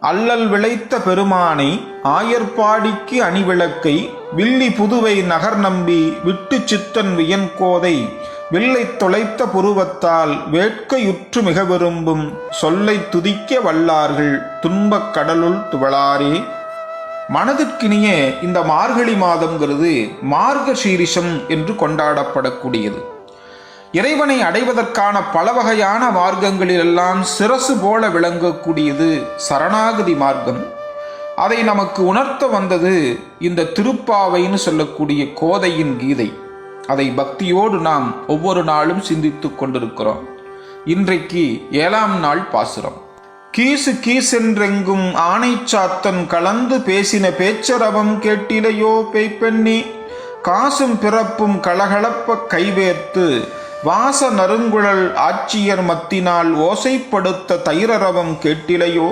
அல்லல் விளைத்த பெருமானை ஆயர்பாடிக்கு அணிவிளக்கை வில்லி புதுவை நகர் நம்பி விட்டு சித்தன் வியன்கோதை வில்லை தொலைத்த புருவத்தால் வேட்கையுற்று மிக விரும்பும் சொல்லை துதிக்க வல்லார்கள் துன்பக் கடலுள் துவளாரே. மனதிற்கினிய இந்த மார்கழி மாதம்ங்கிறது மார்கசீரிஷம் என்று கொண்டாடப்படக்கூடியது. இறைவனை அடைவதற்கான பல வகையான மார்க்கங்களிலெல்லாம் சிரசு போல விளங்கக்கூடியது சரணாகதி மார்க்கம். அதை நமக்கு உணர்த்த வந்தது இந்த திருப்பாவைன்னு சொல்லக்கூடிய கோதையின் கீதை. அதை பக்தியோடு நாம் ஒவ்வொரு நாளும் சிந்தித்து கொண்டிருக்கிறோம். இன்றைக்கு 7ஆம் நாள் பாசுரம். கீசு கீசென்றெங்கும் ஆனைச்சாத்தன் கலந்து பேசின பேச்சரவம் கேட்டிலையோ பேய்ப்பெண்ணி, காசும் பிறப்பும் கலகலப்ப கைவேர்த்து வாச நறுங்குழல் ஆட்சியர் மத்தினால் ஓசைப்படுத்த தைரரவம் கேட்டிலையோ,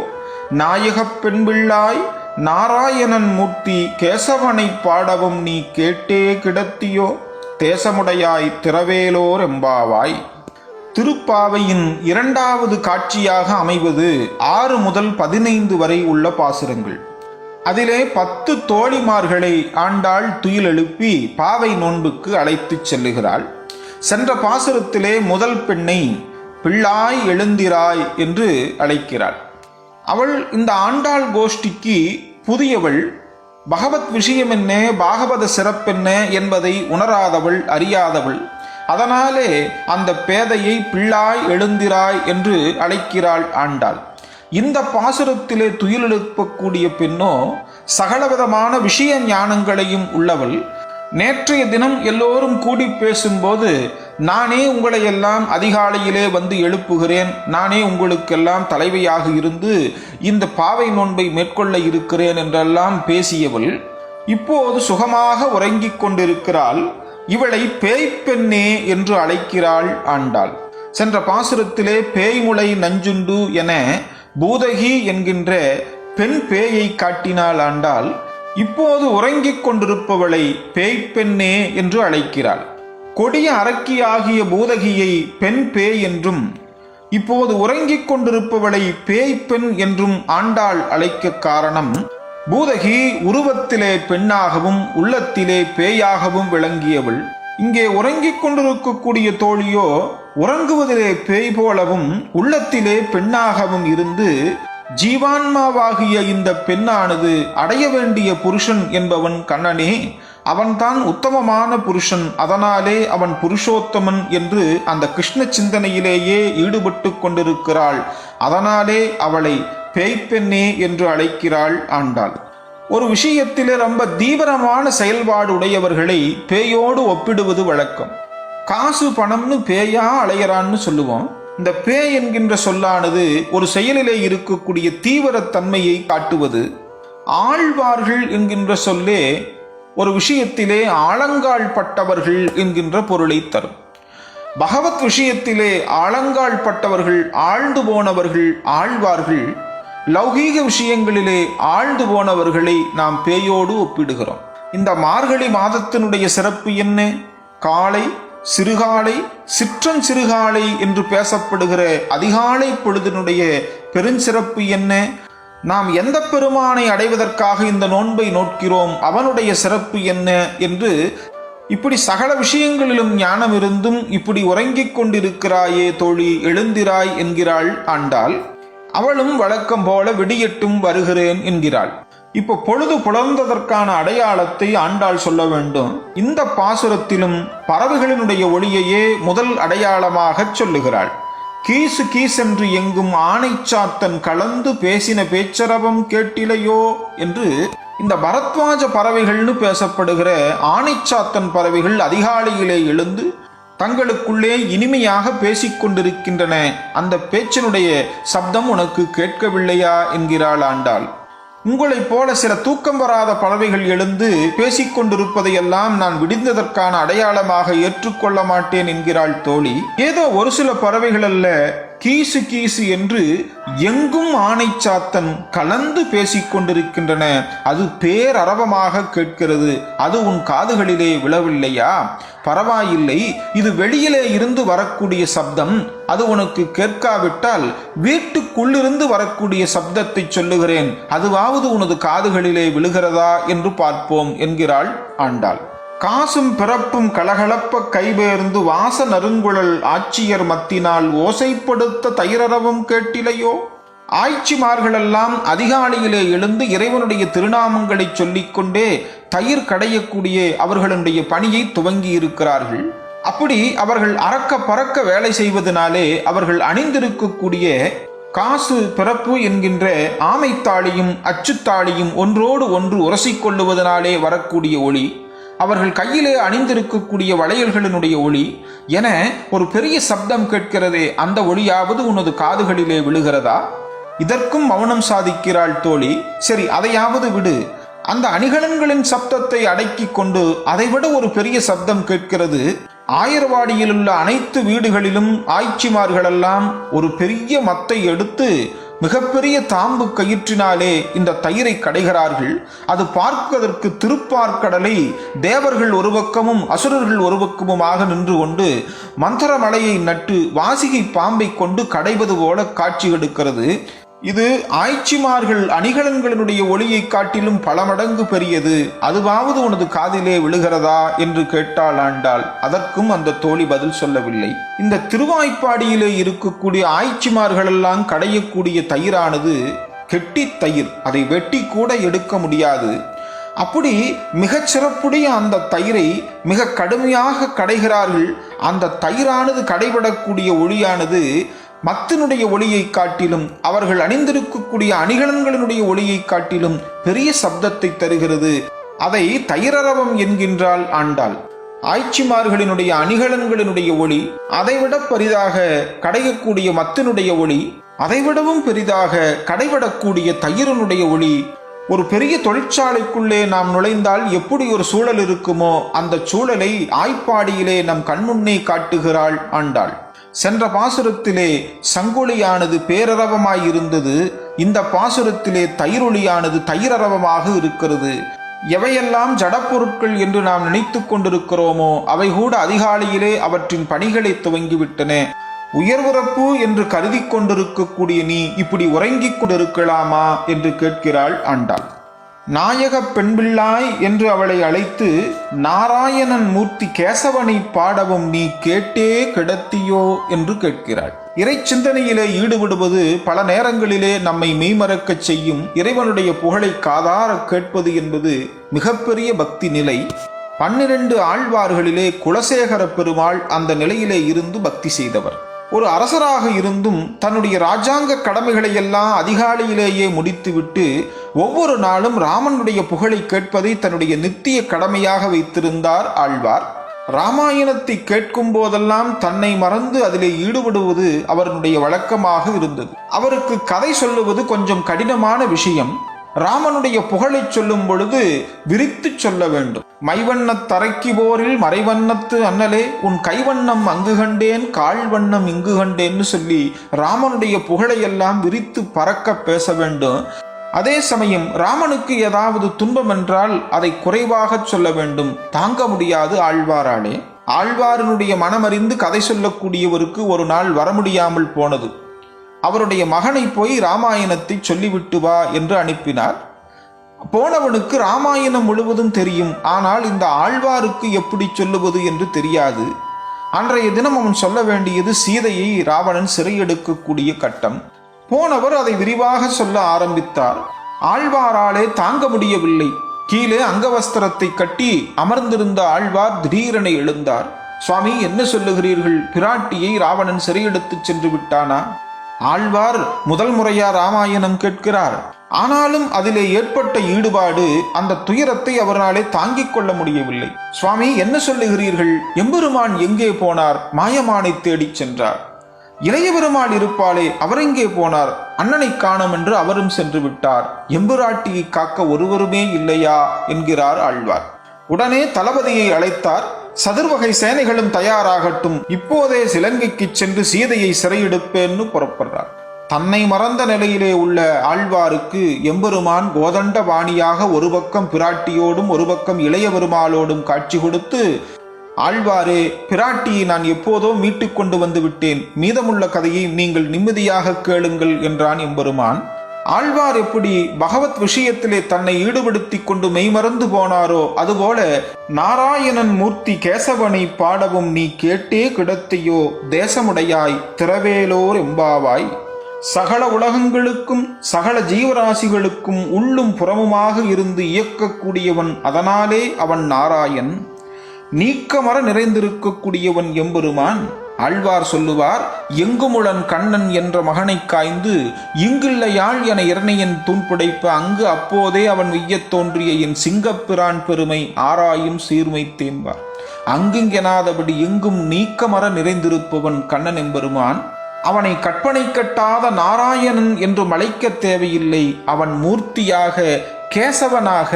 நாயகப் பெண்பிள்ளாய் நாராயணன் மூர்த்தி கேசவனை பாடவும் நீ கேட்டே கிடத்தியோ, தேசமுடையாய் திரவேலோர் எம்பாவாய். திருப்பாவையின் 2வது காட்சியாக அமைவது 6 முதல் 15 வரை உள்ள பாசுரங்கள். அதிலே 10 தோழிமார்களை ஆண்டாள் துயில் எழுப்பி பாவை நோன்புக்கு அழைத்துச் செல்லுகிறாள். சென்ற பாசுரத்திலே முதல் பெண்ணை பிள்ளாய் எழுந்திராய் என்று அழைக்கிறாள். அவள் இந்த ஆண்டாள் கோஷ்டிக்கு புதியவள். பகவத் விஷயம் என்ன, பாகவத சிறப்பென்ன என்பதை உணராதவள், அறியாதவள். அதனாலே அந்த பேதையை பிள்ளாய் எழுந்திராய் என்று அழைக்கிறாள் ஆண்டாள். இந்த பாசுரத்திலே துயில் எழுப்பக்கூடிய பெண்ணோ சகலவிதமான விஷய ஞானங்களையும் உள்ளவள். நேற்றைய தினம் எல்லோரும் கூடி பேசும்போது, நானே உங்களை எல்லாம் அதிகாலையிலே வந்து எழுப்புகிறேன், நானே உங்களுக்கெல்லாம் தலைவையாக இருந்து இந்த பாவை நோன்பை மேற்கொள்ள இருக்கிறேன் என்றெல்லாம் பேசியவள் இப்போது சுகமாக உறங்கிக் கொண்டிருக்கிறாள். இவளை பேய்ப்பெண்ணே என்று அழைக்கிறாள் ஆண்டாள். சென்ற பாசுரத்திலே பேய்முளை நஞ்சுண்டு என பூதகி என்கின்ற பெண் பேயை காட்டினாள் ஆண்டாள். இப்போது உறங்கிக் கொண்டிருப்பவளை பேய்ப்பெண்ணே என்று அழைக்கிறாள். கொடிய அரக்கியாகிய பூதகியை பெண் பேய் என்றும், இப்போது உறங்கிக் கொண்டிருப்பவளை பேய்ப்பெண் என்றும் ஆண்டாள் அழைக்க காரணம், பூதகி உருவத்திலே பெண்ணாகவும் உள்ளத்திலே பேயாகவும் விளங்கியவள். இங்கே உறங்கிக் கொண்டிருக்கக்கூடிய தோழியோ உறங்குவதிலே பேய் போலவும் உள்ளத்திலே பெண்ணாகவும் இருந்து, ஜீவான்மாவாகிய இந்த பெண்ணானது அடைய வேண்டிய புருஷன் என்பவன் கண்ணனே, அவன்தான் உத்தமமான புருஷன், அதனாலே அவன் புருஷோத்தமன் என்று அந்த கிருஷ்ண சிந்தனையிலேயே ஈடுபட்டு கொண்டிருக்கிறாள். அதனாலே அவளை பேய்ப்பெண்ணே என்று அழைக்கிறாள் ஆண்டாள். ஒரு விஷயத்திலே ரொம்ப தீவிரமான செயல்பாடு உடையவர்களை பேயோடு ஒப்பிடுவது வழக்கம். காசு பணம்னு பேயா அலையறான்னு சொல்லுவோம். இந்த பேய் என்கின்ற சொல்லானது ஒரு செயலிலே இருக்கக்கூடிய தீவிரத்தன்மையை காட்டுவது. ஆழ்வார்கள் என்கின்ற சொல்லே ஒரு விஷயத்திலே ஆழங்கால் பட்டவர்கள் என்கின்ற பொருளை தரும். பகவத் விஷயத்திலே ஆழங்கால் பட்டவர்கள், ஆழ்ந்து போனவர்கள் ஆழ்வார்கள். லௌகீக விஷயங்களிலே ஆழ்ந்து போனவர்களை நாம் பேயோடு ஒப்பிடுகிறோம். இந்த மார்கழி மாதத்தினுடைய சிறப்பு என்ன? காலை, சிறுகாலை, சிற்றன் சிறுகாலை என்று பேசப்படுகிற அதிகாலை பொழுதினுடைய பெருஞ்சிறப்பு என்ன? நாம் எந்த பெருமானை அடைவதற்காக இந்த நோன்பை நோட்கிறோம், அவனுடைய சிறப்பு என்ன என்று இப்படி சகல விஷயங்களிலும் ஞானம் இருந்தும் இப்படி உறங்கிக் கொண்டிருக்கிறாயே தோழி, எழுந்திராய் என்கிறாள் ஆண்டாள். அவளும் வழக்கம் போல விடியட்டும் வருகிறேன் என்கிறாள். இப்போ பொழுது புலர்ந்ததற்கான அடையாளத்தை ஆண்டாள் சொல்ல வேண்டும். இந்த பாசுரத்திலும் பறவைகளினுடைய ஒளியையே முதல் அடையாளமாக சொல்லுகிறாள். கீசு கீசென்று எங்கும் ஆனைச்சாத்தன் கலந்து பேசின பேச்சரவம் கேட்டிலையோ என்று இந்த பரத்வாஜ பறவைகள்னு பேசப்படுகிற ஆனைச்சாத்தன் பறவைகள் அதிகாலையிலே எழுந்து தங்களுக்குள்ளே இனிமையாக பேசிக்கொண்டிருக்கின்றன. அந்த பேச்சினுடைய சப்தம் உனக்கு கேட்கவில்லையா என்கிறாள் ஆண்டாள். உங்களைப் போல சில தூக்கம் வராத பறவைகள் எழுந்து பேசிக்கொண்டிருப்பதையெல்லாம் நான் விடிந்ததற்கான அடையாளமாக ஏற்றுக்கொள்ள மாட்டேன் என்கிறாள் தோழி. ஏதோ ஒரு சில பறவைகள் அல்ல, கீசு கீசு என்று எங்கும் ஆணை சாத்தன் கலந்து பேசிக் கொண்டிருக்கின்றன. அது பேரரவமாக கேட்கிறது. அது உன் காதுகளிலே விழவில்லையா? பரவாயில்லை, இது வெளியிலே இருந்து வரக்கூடிய சப்தம். அது உனக்கு கேட்காவிட்டால் வீட்டுக்குள்ளிருந்து வரக்கூடிய சப்தத்தை சொல்லுகிறேன், அதுவாவது உனது காதுகளிலே விழுகிறதா என்று பார்ப்போம் என்கிறாள் ஆண்டாள். காசும் பிறப்பும் கலகலப்ப கைபேர்ந்து வாச நறுங்குழல் ஆட்சியர் மத்தினால் ஓசைப்படுத்த தயிரரவும் கேட்டிலையோ? ஆய்ச்சிமார்களெல்லாம் அதிகாலையிலே எழுந்து இறைவனுடைய திருநாமங்களை சொல்லிக்கொண்டே தயிர் கடையக்கூடிய அவர்களுடைய பணியை துவங்கி இருக்கிறார்கள். அப்படி அவர்கள் அறக்க பறக்க வேலை செய்வதனாலே அவர்கள் அணிந்திருக்கக்கூடிய காசு பிறப்பு என்கின்ற ஆமைத்தாளியும் அச்சுத்தாளியும் ஒன்றோடு ஒன்று உரசிக்கொள்ளுவதனாலே வரக்கூடிய ஒளி, அவர்கள் கையிலே அணிந்திருக்கக்கூடிய வளையல்களினுடைய ஒளி என ஒரு பெரிய சப்தம் கேட்கிறதே, அந்த ஒளியாவது உனது காதுகளிலே விழுகிறதா? இதற்கும் மௌனம் சாதிக்கிறாள் தோழி. சரி, அதையாவது விடு. அந்த அணிகலன்களின் சப்தத்தை அடக்கி கொண்டு அதைவிட ஒரு பெரிய சப்தம் கேட்கிறது. ஆயர்வாடியில் உள்ள அனைத்து வீடுகளிலும் ஆய்ச்சிமார்களெல்லாம் ஒரு பெரிய மத்தை எடுத்து மிகப்பெரிய தாம்பு கயிற்றினாலே இந்த தயிரை கடைகிறார்கள். அது பார்ப்பதற்கு திருப்பார்க்கடலை தேவர்கள் ஒரு பக்கமும் அசுரர்கள் ஒரு பக்கமுமாக நின்று கொண்டு மந்திர மலையை நட்டு வாசிகை பாம்பை கொண்டு கடைவது போல காட்சி எடுக்கிறது. இது ஆய்ச்சிமார்கள் அணிகலன்களினுடைய ஒளியை காட்டிலும் பல மடங்கு பெரியது. அதுவாவது உனது காதிலே விழுகிறதா என்று கேட்டாள் ஆண்டாள். அதற்கும் அந்த தோழி பதில் சொல்லவில்லை. இந்த திருவாய்ப்பாடியிலே இருக்கக்கூடிய ஆய்ச்சிமார்களெல்லாம் கடையக்கூடிய தயிரானது கெட்டி தயிர், அதை வெட்டி கூட எடுக்க முடியாது. அப்படி மிகச் சிறப்புடைய அந்த தயிரை மிக கடுமையாக கடைகிறார்கள். அந்த தயிரானது கடைபடக்கூடிய ஒளியானது மத்தினுடைய ஒளியை காட்டிலும் அவர்கள் அணிந்திருக்கக்கூடிய அணிகலன்களினுடைய ஒளியை காட்டிலும் பெரிய சப்தத்தை தருகிறது. அதை தயிரரவம் என்கின்றாள் ஆண்டாள். ஆய்ச்சிமார்களினுடைய அணிகலன்களினுடைய ஒளி, அதைவிட பெரிதாக கடையக்கூடிய மத்தினுடைய ஒளி, அதைவிடவும் பெரிதாக கடைபடக்கூடிய தயிரனுடைய ஒளி. ஒரு பெரிய தொழிற்சாலைக்குள்ளே நாம் நுழைந்தால் எப்படி ஒரு சூழல் இருக்குமோ அந்த சூழலை ஆய்ப்பாடியிலே நம் கண்முன்னே காட்டுகிறாள் ஆண்டாள். சென்ற பாசுரத்திலே சங்கொலியானது பேரரவமாயிருந்தது. இந்த பாசுரத்திலே தயிரொலியானது தயிரரவமாக இருக்கிறது. எவையெல்லாம் ஜடப்பொருட்கள் என்று நாம் நினைத்து கொண்டிருக்கிறோமோ அவை கூட அதிகாலையிலே அவற்றின் பணிகளை துவங்கிவிட்டன. உயர்வுறப்பு என்று கருதி கொண்டிருக்கக்கூடிய நீ இப்படி உறங்கிக் கொண்டிருக்கலாமா என்று கேட்கிறாள் ஆண்டாள். நாயக பெண்பிள்ளாய் என்று அவளை அழைத்து நாராயணன் மூர்த்தி கேசவனை பாடவும் நீ கேட்டே கிடத்தியோ என்று கேட்கிறாள். இறை சிந்தனையிலே ஈடுபடுவது பல நேரங்களிலே நம்மை மெய்மறக்கச் செய்யும். இறைவனுடைய புகழை காதார கேட்பது என்பது மிகப்பெரிய பக்தி நிலை. 12 ஆழ்வார்களிலே குலசேகர பெருமாள் அந்த நிலையிலே இருந்து பக்தி செய்தவர். ஒரு அரசராக இருந்தும் தன்னுடைய ராஜாங்க கடமைகளை எல்லாம் அதிகாலையிலேயே முடித்துவிட்டு ஒவ்வொரு நாளும் ராமனுடைய புகழை கேட்பதை தன்னுடைய நித்திய கடமையாக வைத்திருந்தார் ஆழ்வார். ராமாயணத்தை கேட்கும் போதெல்லாம் தன்னை மறந்து அதிலே ஈடுபடுவது அவருடைய வழக்கமாக இருந்தது. அவருக்கு கதை சொல்லுவது கொஞ்சம் கடினமான விஷயம். ராமனுடைய புகழை சொல்லும் பொழுது விரித்து சொல்ல வேண்டும். மைவண்ணத் தரைக்கு போரில் மறைவண்ணத்து அண்ணலே உன் கைவண்ணம் அங்கு கண்டேன் கால்வண்ணம் இங்கு கண்டேன்னு சொல்லி ராமனுடைய புகழையெல்லாம் விரித்து பறக்க பேச வேண்டும். அதே சமயம் ராமனுக்கு ஏதாவது துன்பம் என்றால் அதை குறைவாக சொல்ல வேண்டும். தாங்க முடியாது ஆழ்வாராலே. ஆழ்வாரனுடைய மனமறிந்து கதை சொல்லக்கூடியவருக்கு ஒரு நாள் வர முடியாமல் போனது. அவருடைய மகனை போய் ராமாயணத்தை சொல்லிவிட்டு வா என்று அனுப்பினார். போனவனுக்கு ராமாயணம் முழுவதும் தெரியும். ஆனால் இந்த ஆழ்வாருக்கு எப்படி சொல்லுவது என்று தெரியாது. அன்றைய தினம் அவன் சொல்ல வேண்டியது சீதையை ராவணன் சிறையெடுக்கக்கூடிய கட்டம். போனவர் அதை விரிவாக சொல்ல ஆரம்பித்தார். ஆழ்வாராலே தாங்க முடியவில்லை. கீழே அங்கவஸ்திரத்தை கட்டி அமர்ந்திருந்த ஆழ்வார் திடீரென எழுந்தார். சுவாமி, என்ன சொல்லுகிறீர்கள்? பிராட்டியை ராவணன் சிறையெடுத்து சென்று விட்டானா? ஆழ்வார் முதல் முறையா ராமாயணம் கேட்கிறார். ஆனாலும் அதிலே ஏற்பட்ட ஈடுபாடு அந்த துயரத்தை அவராலே தாங்கிக் கொள்ள முடியவில்லை. சுவாமி, என்ன சொல்லுகிறீர்கள்? எம்பெருமான் எங்கே போனார்? மாயமானை தேடிச் சென்றார். இளைய பெருமாள் இருப்பாளே, அவர் எங்கே போனார்? அண்ணனை காணோம் என்று அவரும் சென்று விட்டார். எம்புராட்டியை காக்க ஒருவருமே இல்லையா என்கிறார் ஆழ்வார். உடனே தளபதியை அழைத்தார். சதுர்வகை சேனைகளும் தயாராகட்டும், இப்போதே சிலங்கைக்கு சென்று சீதையை சிறையெடுப்பேன்னு புறப்படுறார். தன்னை மறந்த நிலையிலே உள்ள ஆழ்வாருக்கு எம்பெருமான் கோதண்ட பாணியாக ஒரு பக்கம் பிராட்டியோடும் ஒரு பக்கம் இளைய பெருமாளோடும் காட்சி கொடுத்து, ஆழ்வாரே, பிராட்டியை நான் எப்போதோ மீட்டு கொண்டு வந்து விட்டேன், மீதமுள்ள கதையை நீங்கள் நிம்மதியாக கேளுங்கள் என்றான் எம்பெருமான். ஆழ்வார் எப்படி பகவத் விஷயத்திலே தன்னை ஈடுபடுத்தி கொண்டு மெய்மறந்து போனாரோ, அதுபோல நாராயணன் மூர்த்தி கேசவனை பாடவும் நீ கேட்டே கிடத்தையோ தேசமுடையாய் திரவேலோர் எம்பாவாய். சகல உலகங்களுக்கும் சகல ஜீவராசிகளுக்கும் உள்ளும் புறமுமாக இருந்து இயக்கக்கூடியவன், அதனாலே அவன் நாராயண். நீக்கமர நிறைந்திருக்கக்கூடியவன் எம்பெருமான். ஆழ்வார் சொல்லுவார், எங்குமுளன் கண்ணன் என்ற மகனை காய்ந்து இங்குள்ளையாள் என இரணையன் தூண்புடைப்ப அங்கு அப்போதே அவன் வெய்யத் தோன்றிய என் சிங்கப்பிரான் பெருமை ஆராயும் சீர்மை தேம்பார். அங்குங்கெனாதபடி எங்கும் நீக்கமர நிறைந்திருப்பவன் கண்ணன் எம்பெருமான். அவனை கற்பனை கட்டாத நாராயணன் என்று மலைக்க தேவையில்லை. அவன் மூர்த்தியாக கேசவனாக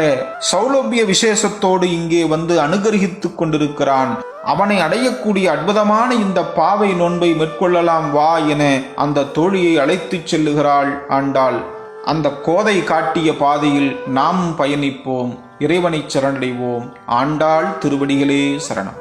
சௌலபிய விசேஷத்தோடு இங்கே வந்து அனுகிரகித்துக் கொண்டிருக்கிறான். அவனை அடையக்கூடிய அற்புதமான இந்த பாவை நோன்பை மேற்கொள்ளலாம் வா என அந்த தோழியை அழைத்துச் செல்லுகிறாள் ஆண்டாள். அந்த கோதை காட்டிய பாதையில் நாம் பயணிப்போம். இறைவனை சரணடைவோம். ஆண்டாள் திருவடிகளே சரணம்.